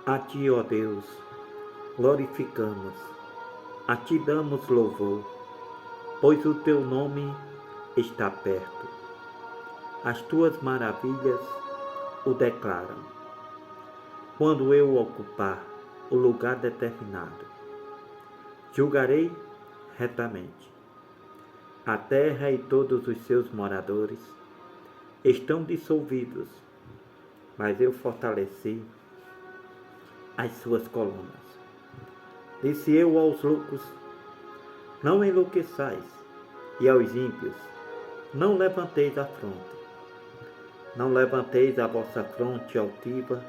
A Ti, ó Deus, glorificamos, a Ti damos louvor, pois o Teu nome está perto. As Tuas maravilhas o declaram. Quando eu ocupar o lugar determinado, julgarei retamente. A terra e todos os seus moradores estão dissolvidos, mas eu fortaleci as suas colunas. Disse eu aos loucos: não enlouqueçais, e aos ímpios: não levanteis a fronte. Não levanteis a vossa fronte altiva,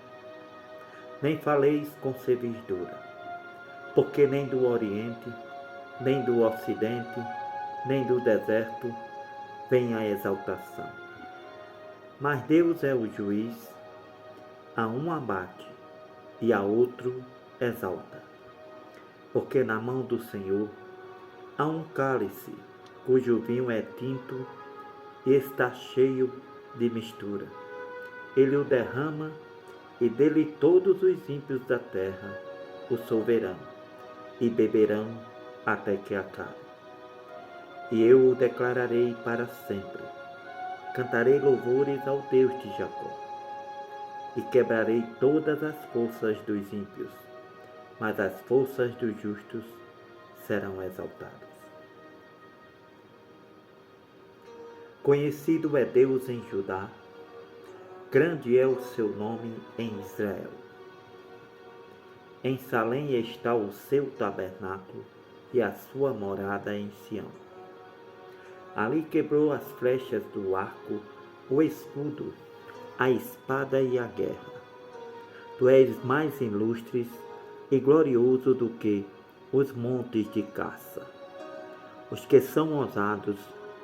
nem faleis com servidura, porque nem do Oriente, nem do Ocidente, nem do deserto vem a exaltação. Mas Deus é o juiz, a um abate e a outro exalta. Porque na mão do Senhor há um cálice, cujo vinho é tinto e está cheio de mistura. Ele o derrama e dele todos os ímpios da terra o solverão e beberão até que acabe. E eu o declararei para sempre. Cantarei louvores ao Deus de Jacó. E quebrarei todas as forças dos ímpios, mas as forças dos justos serão exaltadas. Conhecido é Deus em Judá, grande é o seu nome em Israel. Em Salém está o seu tabernáculo e a sua morada em Sião. Ali quebrou as flechas do arco, o escudo, a espada e a guerra. Tu és mais ilustre e glorioso do que os montes de caça. Os que são ousados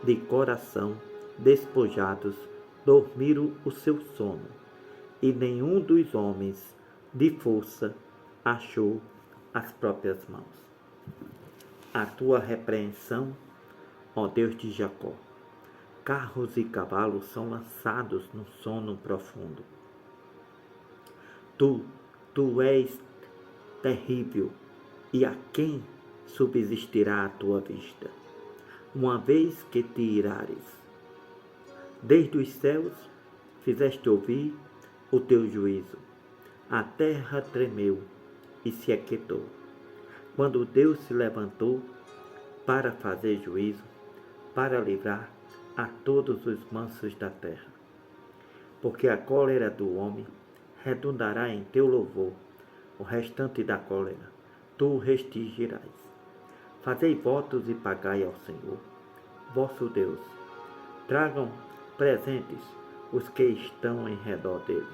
de coração, despojados, dormiram o seu sono, e nenhum dos homens de força achou as próprias mãos. A tua repreensão, ó Deus de Jacó, carros e cavalos são lançados no sono profundo. Tu és terrível, e a quem subsistirá a tua vista, uma vez que te irares? Desde os céus fizeste ouvir o teu juízo, a terra tremeu e se aquietou, quando Deus se levantou para fazer juízo, para livrar a todos os mansos da terra. Porque a cólera do homem redundará em teu louvor, o restante da cólera tu o restringirás. Fazei votos e pagai ao Senhor, vosso Deus. Tragam presentes os que estão em redor dele.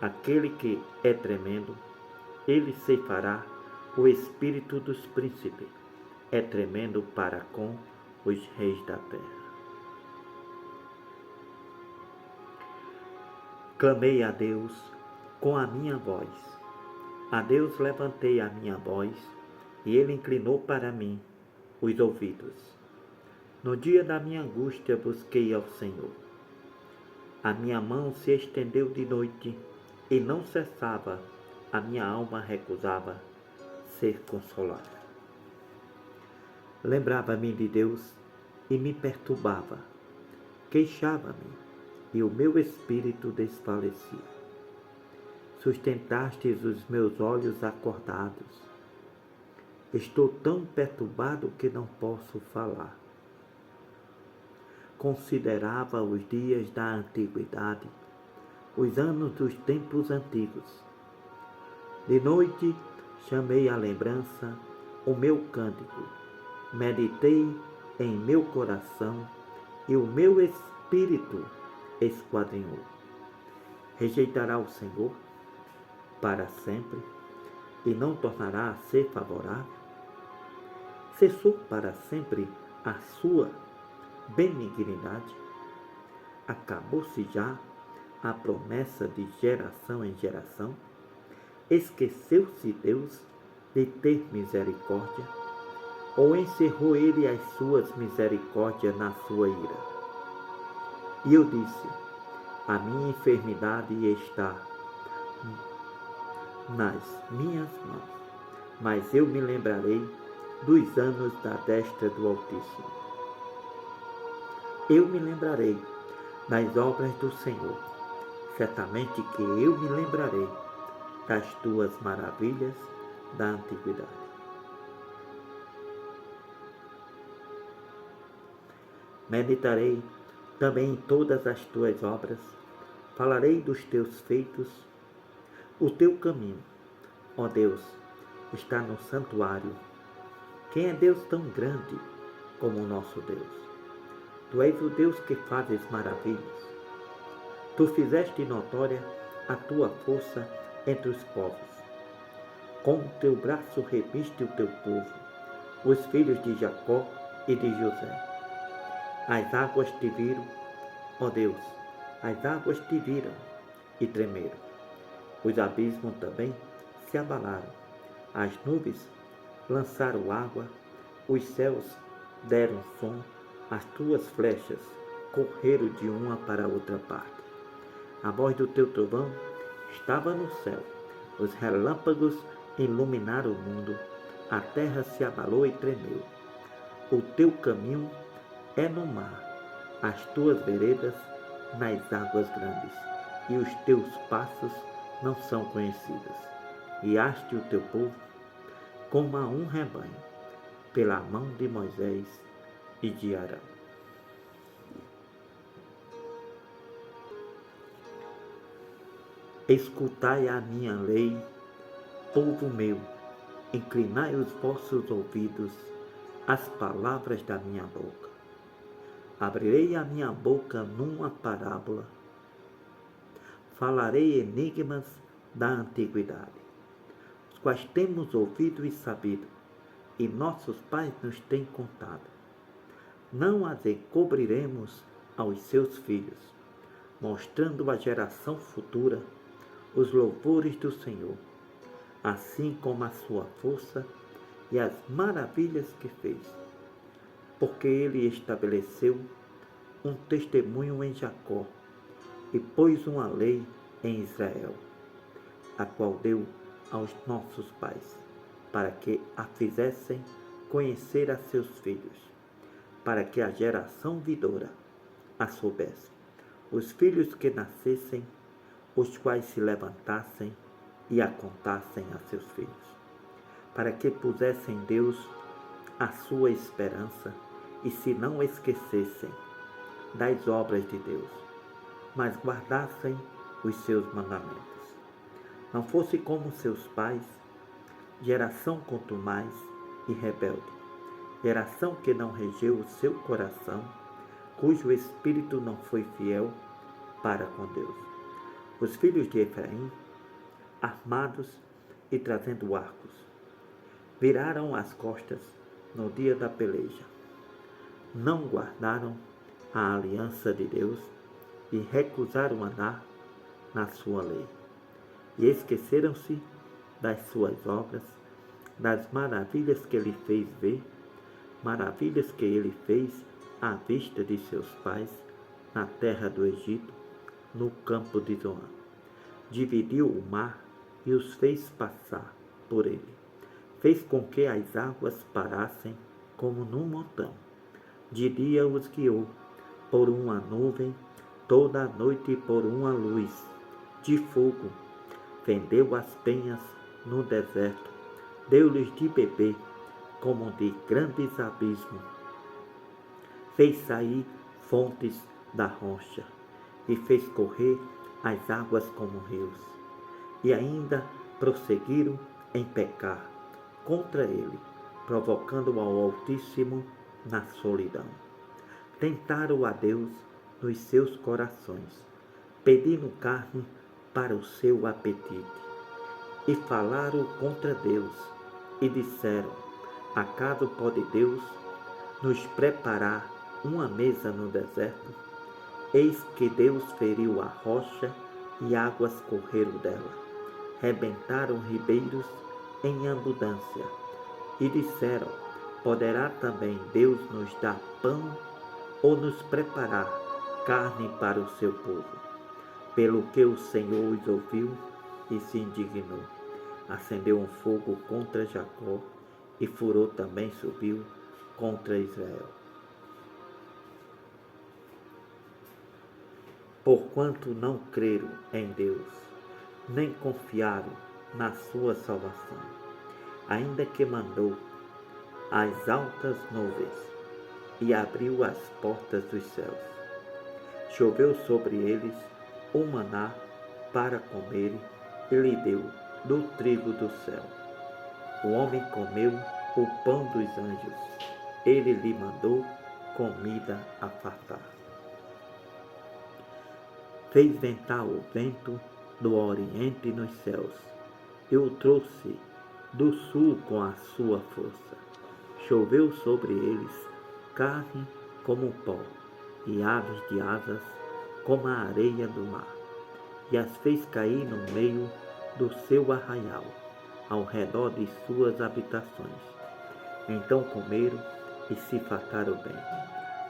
Aquele que é tremendo, ele ceifará o espírito dos príncipes. É tremendo para com os reis da terra. Clamei a Deus com a minha voz. A Deus levantei a minha voz, e ele inclinou para mim os ouvidos. No dia da minha angústia busquei ao Senhor. A minha mão se estendeu de noite e não cessava, a minha alma recusava ser consolada. Lembrava-me de Deus e me perturbava. Queixava-me e o meu espírito desfalecia. Sustentastes os meus olhos acordados. Estou tão perturbado que não posso falar. Considerava os dias da antiguidade, os anos dos tempos antigos. De noite chamei à lembrança o meu cântico, meditei em meu coração e o meu espírito esquadrinhou. Rejeitará o Senhor para sempre e não tornará a ser favorável? Cessou para sempre a sua benignidade? Acabou-se já a promessa de geração em geração? Esqueceu-se Deus de ter misericórdia? Ou encerrou ele as suas misericórdias na sua ira? E eu disse: a minha enfermidade está nas minhas mãos, mas eu me lembrarei dos anos da destra do Altíssimo. Eu me lembrarei das obras do Senhor, certamente que eu me lembrarei das tuas maravilhas da antiguidade. Meditarei também em todas as tuas obras, falarei dos teus feitos. O teu caminho, ó Deus, está no santuário. Quem é Deus tão grande como o nosso Deus? Tu és o Deus que fazes maravilhas. Tu fizeste notória a tua força entre os povos. Com o teu braço remiste o teu povo, os filhos de Jacó e de José. As águas te viram, ó Deus, as águas te viram e tremeram. Os abismos também se abalaram. As nuvens lançaram água, os céus deram som, as tuas flechas correram de uma para outra parte. A voz do teu trovão estava no céu, os relâmpagos iluminaram o mundo, a terra se abalou e tremeu. O teu caminho é no mar, as tuas veredas nas águas grandes, e os teus passos não são conhecidos. Guiaste o teu povo como a um rebanho, pela mão de Moisés e de Arão. Escutai a minha lei, povo meu, inclinai os vossos ouvidos às palavras da minha boca. Abrirei a minha boca numa parábola, falarei enigmas da antiguidade, os quais temos ouvido e sabido, e nossos pais nos têm contado. Não as encobriremos aos seus filhos, mostrando à geração futura os louvores do Senhor, assim como a sua força e as maravilhas que fez, porque ele estabeleceu um testemunho em Jacó e pôs uma lei em Israel, a qual deu aos nossos pais, para que a fizessem conhecer a seus filhos, para que a geração vindoura a soubesse, os filhos que nascessem, os quais se levantassem e a contassem a seus filhos, para que pusessem em Deus a sua esperança e se não esquecessem das obras de Deus, mas guardassem os seus mandamentos. Não fosse como seus pais, geração contumaz e rebelde, geração que não regeu o seu coração, cujo espírito não foi fiel para com Deus. Os filhos de Efraim, armados e trazendo arcos, viraram as costas no dia da peleja. Não guardaram a aliança de Deus e recusaram andar na sua lei. E esqueceram-se das suas obras, das maravilhas que ele fez ver, maravilhas que ele fez à vista de seus pais, na terra do Egito, no campo de Zoan. Dividiu o mar e os fez passar por ele. Fez com que as águas parassem como num montão. De dia os guiou por uma nuvem, toda a noite por uma luz de fogo. Fendeu as penhas no deserto, deu-lhes de beber como de grandes abismos. Fez sair fontes da rocha e fez correr as águas como rios. E ainda prosseguiram em pecar contra ele, provocando ao Altíssimo na solidão. Tentaram a Deus nos seus corações, pedindo carne para o seu apetite. E falaram contra Deus e disseram: acaso pode Deus nos preparar uma mesa no deserto? Eis que Deus feriu a rocha e águas correram dela. Rebentaram ribeiros em abundância. E disseram: poderá também Deus nos dar pão ou nos preparar carne para o seu povo? Pelo que o Senhor os ouviu e se indignou, acendeu um fogo contra Jacó, e furor também subiu contra Israel. Porquanto não creram em Deus, nem confiaram na sua salvação, ainda que mandou as altas nuvens e abriu as portas dos céus. Choveu sobre eles o maná para comerem, e lhe deu do trigo do céu. O homem comeu o pão dos anjos, ele lhe mandou comida a fartar. Fez ventar o vento do oriente nos céus, e o trouxe do sul com a sua força. Choveu sobre eles carne como pó, e aves de asas como a areia do mar, e as fez cair no meio do seu arraial, ao redor de suas habitações. Então comeram e se fartaram bem,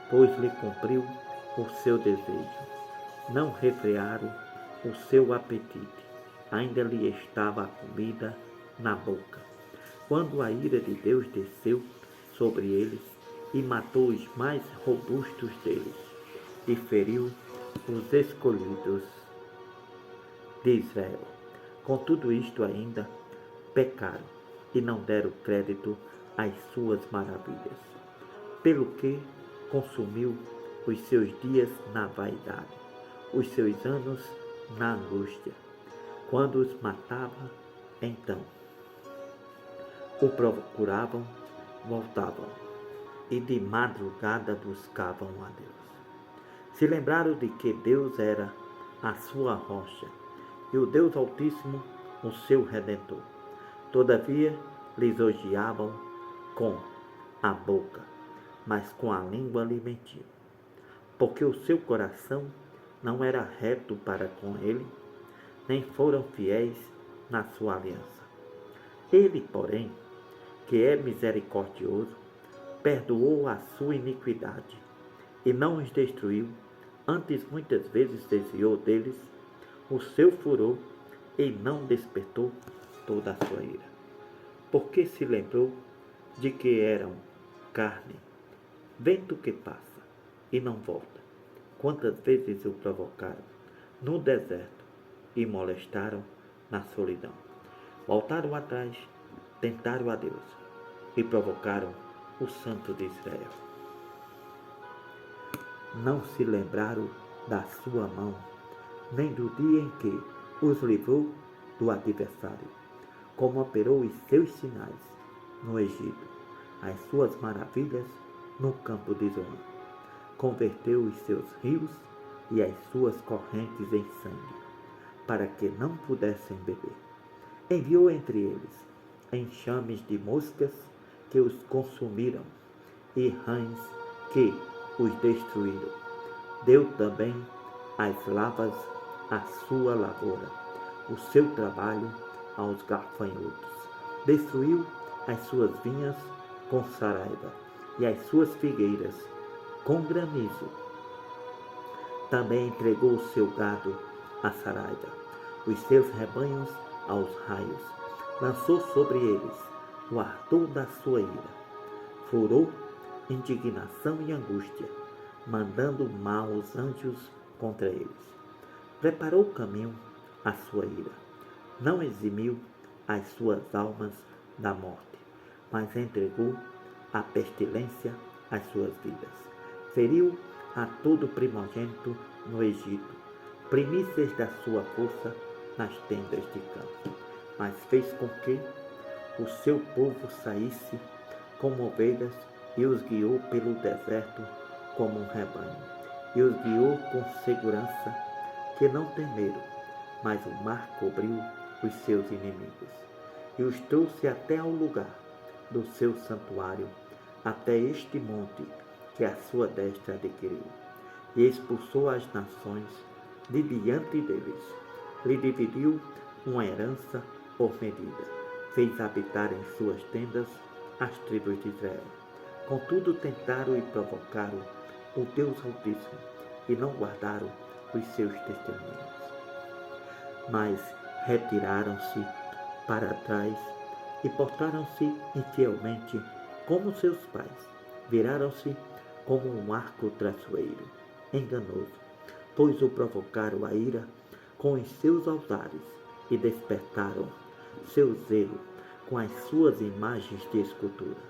pois lhe cumpriu o seu desejo. Não refrearam o seu apetite, ainda lhe estava a comida na boca. Quando a ira de Deus desceu sobre eles, e matou os mais robustos deles, e feriu os escolhidos de Israel. Com tudo isto ainda pecaram, e não deram crédito às suas maravilhas, pelo que consumiu os seus dias na vaidade, os seus anos na angústia. Quando os matava, então o procuravam, voltavam, e de madrugada buscavam a Deus. Se lembraram de que Deus era a sua rocha, e o Deus Altíssimo o seu Redentor. Todavia lisonjeavam com a boca, mas com a língua lhe mentiam, porque o seu coração não era reto para com ele, nem foram fiéis na sua aliança. Ele, porém, que é misericordioso, perdoou a sua iniquidade, e não os destruiu, antes muitas vezes desviou deles o seu furor, e não despertou toda a sua ira. Porque se lembrou de que eram carne, vento que passa e não volta. Quantas vezes o provocaram no deserto e molestaram na solidão. Voltaram atrás, tentaram a Deus e provocaram o Santo de Israel. Não se lembraram da sua mão, nem do dia em que os livrou do adversário, como operou os seus sinais no Egito, as suas maravilhas no campo de Zoan. Converteu os seus rios e as suas correntes em sangue, para que não pudessem beber. Enviou entre eles enxames de moscas que os consumiram, e rãs que os destruíram. Deu também às lavas a sua lavoura, o seu trabalho aos gafanhotos. Destruiu as suas vinhas com saraiva, e as suas figueiras com granizo. Também entregou o seu gado à saraiva, os seus rebanhos aos raios. Lançou sobre eles o ardor da sua ira. Furou, indignação e angústia, mandando maus anjos contra eles. Preparou o caminho à sua ira. Não eximiu as suas almas da morte, mas entregou à pestilência as suas vidas. Feriu a todo primogênito no Egito, primícias da sua força nas tendas de campo. Mas fez com que o seu povo saísse como ovelhas, e os guiou pelo deserto como um rebanho. E os guiou com segurança, que não temeram, mas o mar cobriu os seus inimigos. E os trouxe até ao lugar do seu santuário, até este monte que a sua destra adquiriu. E expulsou as nações de diante deles. Lhe dividiu uma herança por medida. Fez habitar em suas tendas as tribos de Israel. Contudo tentaram e provocaram o Deus Altíssimo, e não guardaram os seus testemunhos. Mas retiraram-se para trás e portaram-se infielmente como seus pais. Viraram-se como um arco traiçoeiro, enganoso, pois o provocaram a ira com os seus altares e despertaram seu zelo com as suas imagens de escultura.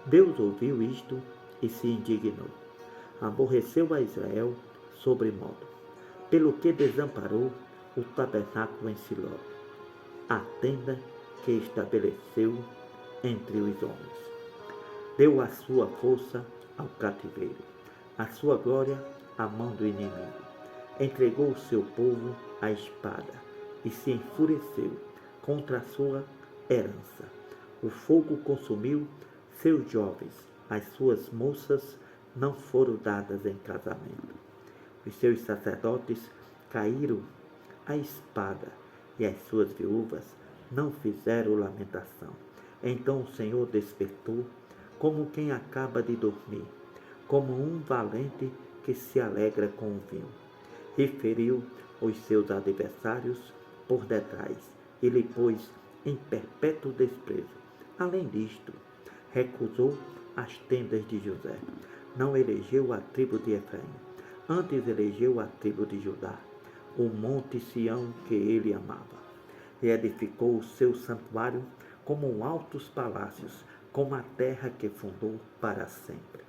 Deus ouviu isto e se indignou. Aborreceu a Israel sobremodo, pelo que desamparou o tabernáculo em Siló, a tenda que estabeleceu entre os homens. Deu a sua força ao cativeiro, a sua glória à mão do inimigo. Entregou o seu povo à espada e se enfureceu contra a sua herança. O fogo consumiu seus jovens, as suas moças não foram dadas em casamento. Os seus sacerdotes caíram à espada e as suas viúvas não fizeram lamentação. Então o Senhor despertou como quem acaba de dormir, como um valente que se alegra com o vinho. E feriu os seus adversários por detrás e lhe pôs em perpétuo desprezo. Além disto, recusou as tendas de José. Não elegeu a tribo de Efraim, antes elegeu a tribo de Judá, o monte Sião que ele amava. E edificou o seu santuário como altos palácios, como a terra que fundou para sempre.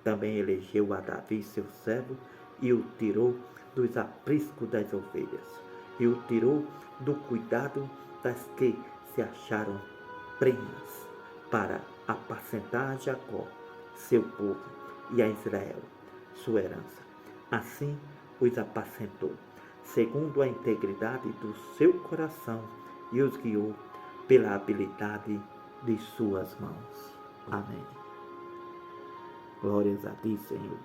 Também elegeu a Davi seu servo e o tirou dos apriscos das ovelhas, e o tirou do cuidado das que se acharam prenhas, para apacentar a Jacó, seu povo, e a Israel, sua herança. Assim os apacentou, segundo a integridade do seu coração, e os guiou pela habilidade de suas mãos. Amém. Glórias a ti, Senhor.